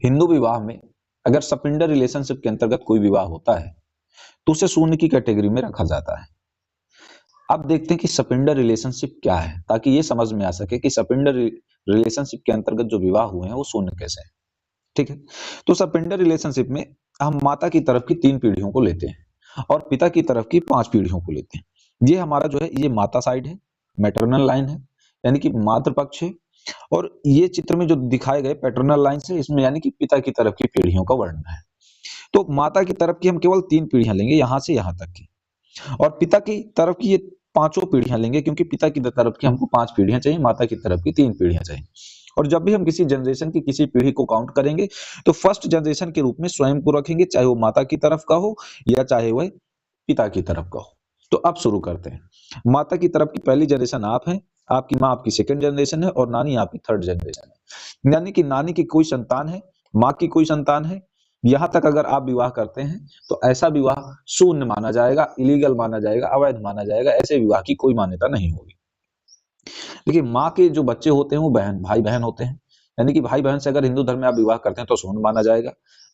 हिंदू विवाह में अगर सपिंडर रिलेशनशिप के अंतर्गत कोई विवाह होता है तो उसे शून्य की कैटेगरी में रखा जाता है। अब देखते हैं कि सपिंडर रिलेशनशिप क्या है, ताकि ये समझ में आ सके कि सपिंडर रिलेशनशिप के अंतर्गत जो विवाह हुए हैं वो शून्य कैसे हैं। ठीक है, तो सपिंडर रिलेशनशिप में हम माता की तरफ की 3 पीढ़ियों को लेते हैं और पिता की तरफ की 5 पीढ़ियों को लेते हैं। ये हमारा जो है ये माता साइड है, मैटरनल लाइन है, यानी कि मातृ पक्ष है। और ये चित्र में जो दिखाए गए पैटर्नल लाइन है, इसमें यानी कि पिता की तरफ की पीढ़ियों का वर्णन है। तो माता की तरफ की हम केवल 3 पीढ़ियां लेंगे, यहां से यहां तक की, और पिता की तरफ की ये पांचों पीढ़ियां लेंगे, क्योंकि पिता की तरफ की हमको 5 पीढ़ियां चाहिए, माता की तरफ की 3 पीढ़ियां चाहिए। और जब भी हम किसी जनरेशन की किसी पीढ़ी को काउंट करेंगे तो फर्स्ट जनरेशन के रूप में स्वयं को रखेंगे, चाहे वो माता की तरफ का हो या चाहे वह पिता की तरफ का हो। तो अब शुरू करते हैं। माता की तरफ की पहली जनरेशन आप हैं, आपकी माँ आपकी सेकंड जनरेशन है और नानी आपकी थर्ड जनरेशन है। यानी कि नानी की कोई संतान है, माँ की कोई संतान है, यहां तक अगर आप विवाह करते हैं तो ऐसा विवाह शून्य माना जाएगा, इलीगल माना जाएगा, अवैध माना जाएगा। ऐसे विवाह की कोई मान्यता नहीं होगी। देखिए, माँ के जो बच्चे होते हैं वो बहन भाई बहन होते हैं, यानी कि भाई बहन से अगर हिंदू धर्म में आप विवाह करते हैं तो शून्य माना जाएगा।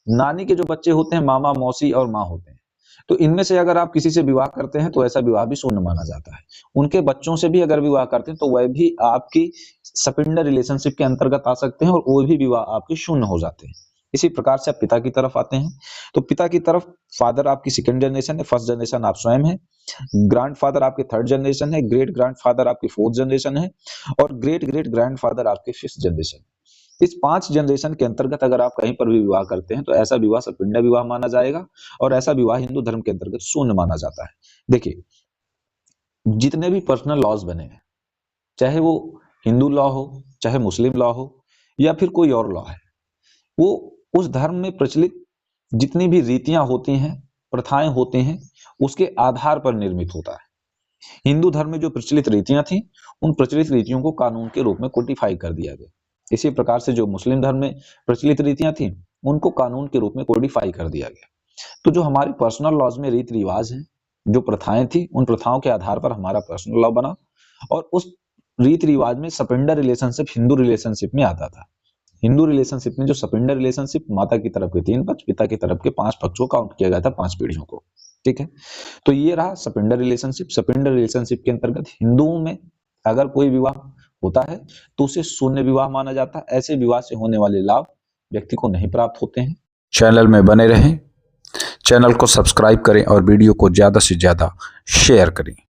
नानी के जो बच्चे होते हैं मामा मौसी और माँ होते हैं, तो इनमें से अगर आप किसी से विवाह करते हैं तो ऐसा विवाह भी शून्य माना जाता है। उनके बच्चों से भी अगर विवाह करते हैं तो वह भी आपकी सपिंडर रिलेशनशिप के अंतर्गत आ सकते हैं और वो भी विवाह आपके शून्य हो जाते हैं। इसी प्रकार से आप पिता की तरफ आते हैं, तो पिता की तरफ फादर आपकी सेकंड जनरेशन है, फर्स्ट जनरेशन आप स्वयं है, ग्रैंडफादर आपके थर्ड जनरेशन है, ग्रेट ग्रैंडफादर आपकी फोर्थ जनरेशन है और ग्रेट ग्रेट ग्रैंडफादर आपके फिफ्थ जनरेशन। इस 5 जनरेशन के अंतर्गत अगर आप कहीं पर भी विवाह करते हैं तो ऐसा विवाह सपिंडा विवाह माना जाएगा और ऐसा विवाह हिंदू धर्म के अंतर्गत शून्य माना जाता है। देखिए, जितने भी पर्सनल लॉज बने हैं, चाहे वो हिंदू लॉ हो, चाहे मुस्लिम लॉ हो या फिर कोई और लॉ है, वो उस धर्म में प्रचलित जितनी भी रीतियां होती हैं, प्रथाएं होती हैं, उसके आधार पर निर्मित होता है। हिंदू धर्म में जो प्रचलित रीतियां थी, उन प्रचलित रीतियों को कानून के रूप में कोडिफाई कर दिया गया। इसी प्रकार से जो मुस्लिम धर्म में प्रचलित रीतियां थी, उनको कानून के रूप में कोडिफाई कर दिया गया। तो जो हमारे पर्सनल लॉज में रीति रिवाज हैं, जो प्रथाएं थी, उन प्रथाओं के आधार पर हमारा पर्सनल लॉ बना और उस रीति रिवाज में सपिंडर रिलेशनशिप हिंदू रिलेशनशिप में आता था। हिंदू रिलेशनशिप में जो सपिंडर रिलेशनशिप, माता की तरफ के 3 पक्ष, पिता की तरफ के 5 पक्षों को काउंट किया गया था, 5 पीढ़ियों को। ठीक है, तो ये रहा सपिंडर रिलेशनशिप। सपिंडर रिलेशनशिप के अंतर्गत हिंदुओं में अगर कोई विवाह होता है तो उसे शून्य विवाह माना जाता है। ऐसे विवाह से होने वाले लाभ व्यक्ति को नहीं प्राप्त होते हैं। चैनल में बने रहें, चैनल को सब्सक्राइब करें और वीडियो को ज़्यादा से ज़्यादा शेयर करें।